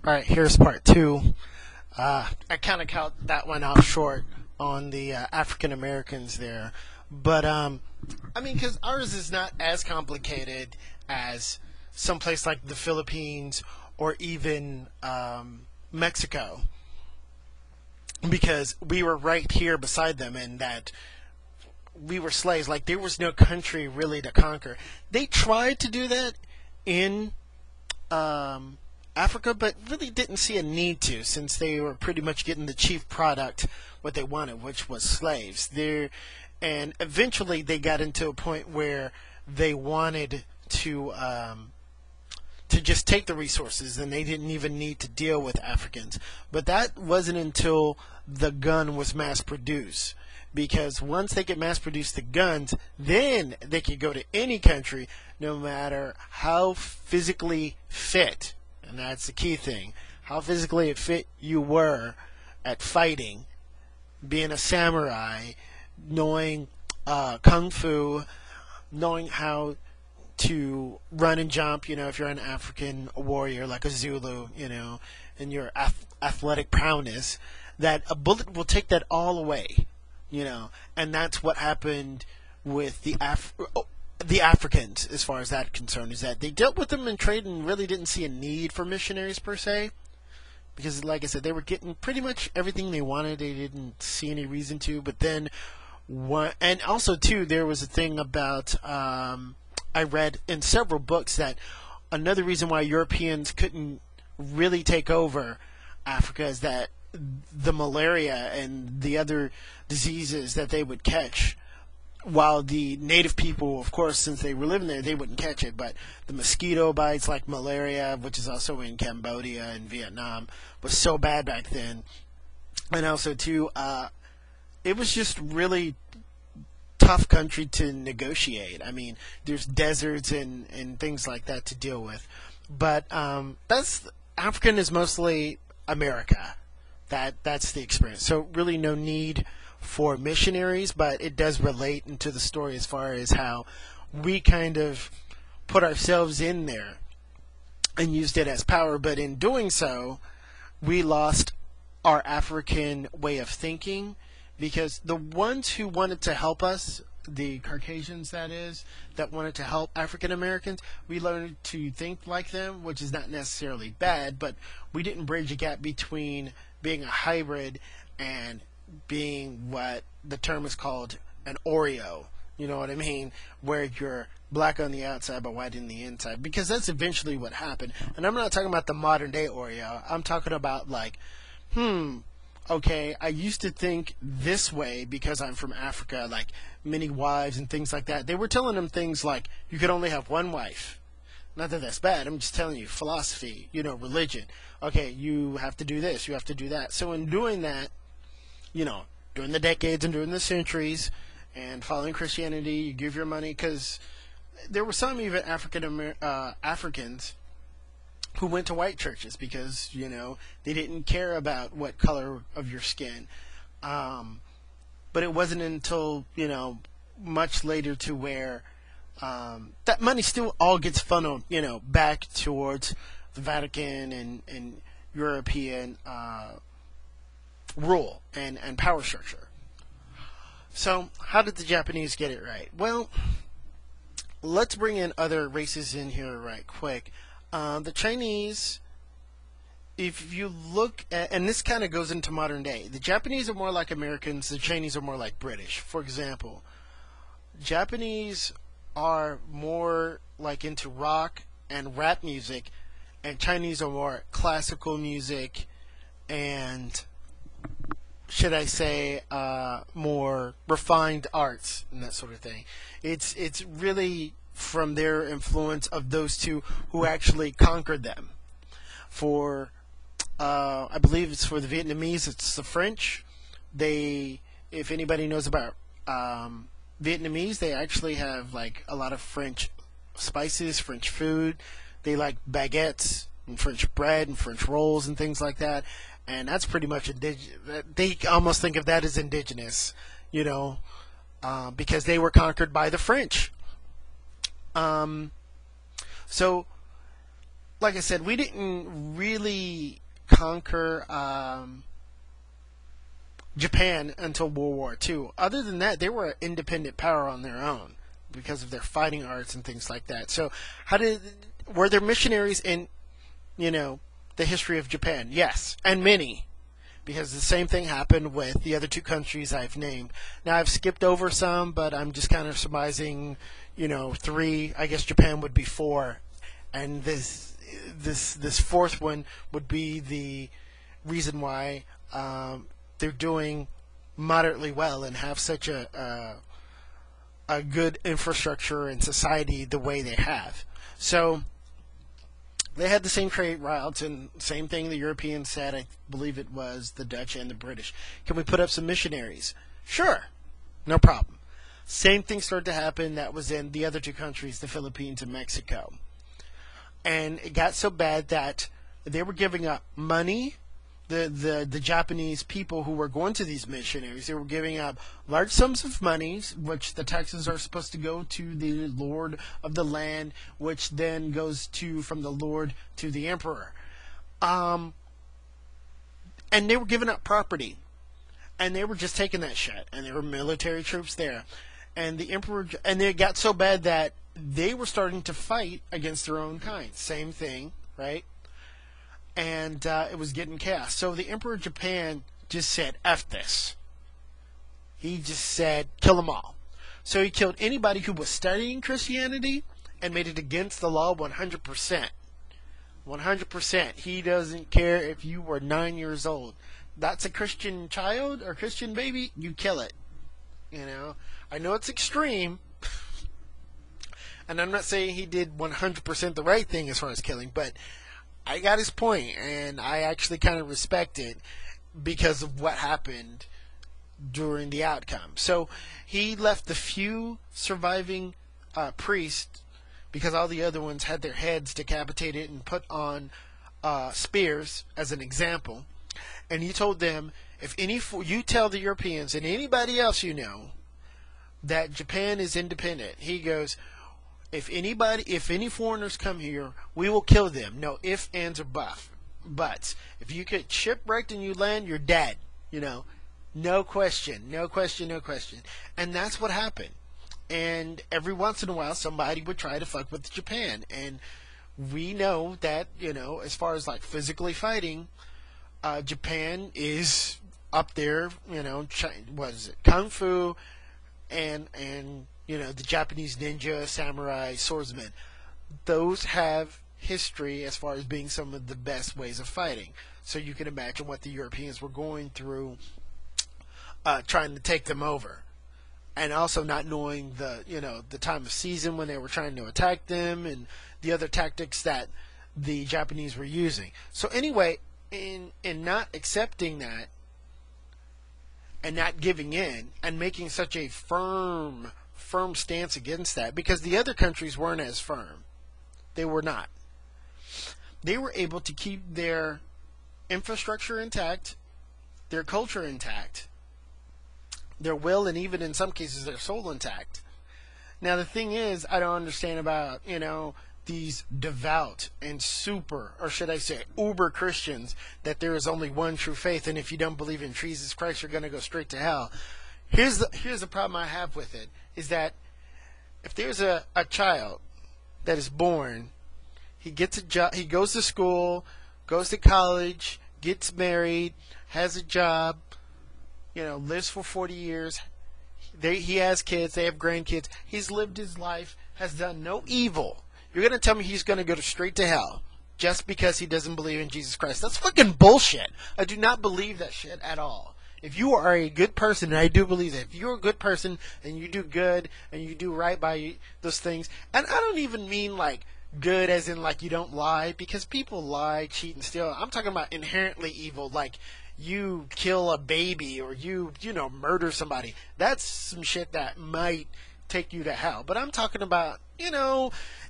All right, here's part two. I kind of cut that one off short on the African Americans there, but I mean, because ours is not as complicated as someplace like the Philippines or even Mexico, because we were right here beside them, and that we were slaves. Like there was no country really to conquer. They tried to do that in um, Africa, but really didn't see a need to, since they were pretty much getting the chief product what they wanted, which was slaves. And eventually they got into a point where they wanted to just take the resources, and they didn't even need to deal with Africans. But that wasn't until the gun was mass produced. Because once they could mass produce the guns, then they could go to any country, no matter how physically fit, and that's the key thing, how physically fit you were at fighting, being a samurai, knowing kung fu, knowing how to run and jump, if you're an African warrior like a Zulu, and your athletic prowess, that a bullet will take that all away, and that's what happened with the Africans, as far as that concerned, is that they dealt with them in trade and really didn't see a need for missionaries per se, because, like I said, they were getting pretty much everything they wanted. They didn't see any reason to. But then, and also too, there was a thing about I read in several books that another reason why Europeans couldn't really take over Africa is that the malaria and the other diseases that they would catch, while the native people, of course, since they were living there, they wouldn't catch it, but the mosquito bites like malaria, which is also in Cambodia and Vietnam, was so bad back then. And also too, it was just really tough country to negotiate. I mean, there's deserts and things like that to deal with. But that's African is mostly America. That's the experience. So really no need for missionaries, but it does relate into the story as far as how we kind of put ourselves in there and used it as power. But in doing so, we lost our African way of thinking, because the ones who wanted to help us, the Caucasians that is, that wanted to help African Americans, we learned to think like them, which is not necessarily bad, but we didn't bridge a gap between being a hybrid and being what the term is called an Oreo. You know what I mean? Where you're black on the outside but white in the inside. Because that's eventually what happened. And I'm not talking about the modern day Oreo. I'm talking about like, okay, I used to think this way because I'm from Africa, like many wives and things like that. They were telling them things like, you could only have one wife. Not that that's bad. I'm just telling you, philosophy, religion. Okay, you have to do this, you have to do that. So in doing that, during the decades and during the centuries, and following Christianity, you give your money, because there were some even Africans who went to white churches because they didn't care about what color of your skin. But it wasn't until much later to where that money still all gets funneled back towards the Vatican and European rule and power structure. So how did the Japanese get it right? Well, let's bring in other races in here right quick. The Chinese, if you look at, and this kind of goes into modern day, the Japanese are more like Americans, the Chinese are more like British. For example, Japanese are more like into rock and rap music, and Chinese are more classical music and, should I say, more refined arts and that sort of thing. It's really from their influence of those two who actually conquered them. For I believe it's for the Vietnamese, it's the French. If anybody knows about Vietnamese, they actually have like a lot of French spices, French food. They like baguettes and French bread and French rolls and things like that. And that's pretty much indigenous. They almost think of that as indigenous, because they were conquered by the French. So like I said, we didn't really conquer Japan until World War II. Other than that, they were an independent power on their own because of their fighting arts and things like that. So, were there missionaries in, the history of Japan? Yes, and many, because the same thing happened with the other two countries I've named. Now I've skipped over some, but I'm just kind of surmising, three. I guess Japan would be four, and this fourth one would be the reason why they're doing moderately well and have such a good infrastructure and society the way they have. So they had the same trade routes and same thing the Europeans said. I believe it was the Dutch and the British. Can we put up some missionaries? Sure, no problem. Same thing started to happen that was in the other two countries, the Philippines and Mexico. And it got so bad that they were giving up money. The Japanese people who were going to these missionaries, they were giving up large sums of money, which the taxes are supposed to go to the lord of the land, which then goes from the lord to the emperor. And they were giving up property, and they were just taking that shit, and there were military troops there, and the emperor, and it got so bad that they were starting to fight against their own kind. Same thing, right? And it was getting chaos. So the Emperor of Japan just said, F this. He just said, kill them all. So he killed anybody who was studying Christianity and made it against the law 100%. 100%. He doesn't care if you were 9 years old. That's a Christian child or Christian baby, you kill it. I know it's extreme. And I'm not saying he did 100% the right thing as far as killing, but I got his point, and I actually kind of respect it because of what happened during the outcome. So he left the few surviving priests, because all the other ones had their heads decapitated and put on spears as an example. And he told them, if you tell the Europeans and anybody else that Japan is independent, he goes, if any foreigners come here, we will kill them. No ifs, ands, or buts. If you get shipwrecked and you land, you're dead. No question, no question, no question. And that's what happened. And every once in a while, somebody would try to fuck with Japan. And we know that, as far as like physically fighting, Japan is up there. What is it? Kung Fu and the Japanese ninja, samurai, swordsmen. Those have history as far as being some of the best ways of fighting. So you can imagine what the Europeans were going through trying to take them over. And also not knowing the time of season when they were trying to attack them and the other tactics that the Japanese were using. So anyway, in not accepting that and not giving in and making such a firm stance against that, because the other countries weren't as firm. They were not. They were able to keep their infrastructure intact, their culture intact, their will, and even in some cases their soul intact. Now the thing is, I don't understand about, these devout and super, or should I say uber Christians, that there is only one true faith, and if you don't believe in Jesus Christ, you're going to go straight to hell. Here's the problem I have with it, is that if there's a child that is born, he gets a job, he goes to school, goes to college, gets married, has a job, lives for 40 years, he has kids, they have grandkids, he's lived his life, has done no evil. You're going to tell me he's going to go straight to hell just because he doesn't believe in Jesus Christ? That's fucking bullshit. I do not believe that shit at all. If you are a good person, and I do believe that, if you're a good person and you do good and you do right by those things, and I don't even mean like good as in like you don't lie, because people lie, cheat, and steal. I'm talking about inherently evil, like you kill a baby or you murder somebody. That's some shit that might take you to hell. But I'm talking about,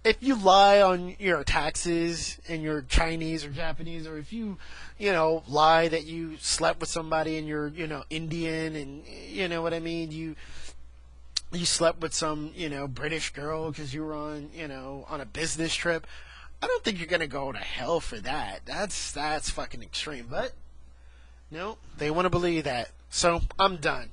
if you lie on your taxes and you're Chinese or Japanese, or if you lie that you slept with somebody and you're, Indian, and you know what I mean, you slept with some, British girl because you were on, on a business trip. I don't think you're gonna go to hell for that. That's fucking extreme. But no, they want to believe that. So I'm done.